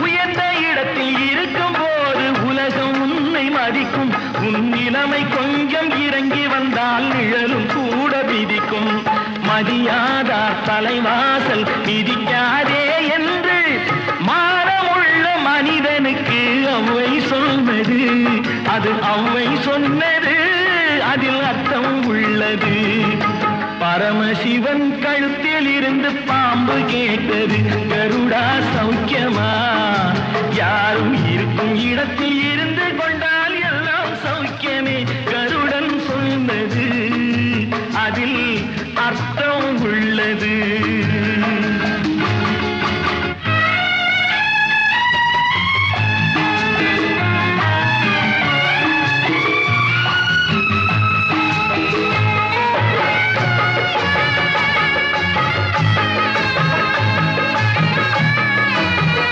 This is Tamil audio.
உயர்ந்த இடத்தில் இருக்கும் போது உலகம் உன்னை மதிக்கும். உன் நிலைமை கொஞ்சம் இறங்கி வந்தால் நிழலும் கூட விதிக்கும். மதியாதார் தலைவாசல் மிதிக்காதே என்று மானமுள்ள மனிதனுக்கு அவ்வை சொன்னது. அது அவ்வை சொன்னது, அதில் அர்த்தம் உள்ளது. பரமசிவன் கழுத்தில் இருந்து பாம்பு கேட்டது, கருடா சௌக்கியம்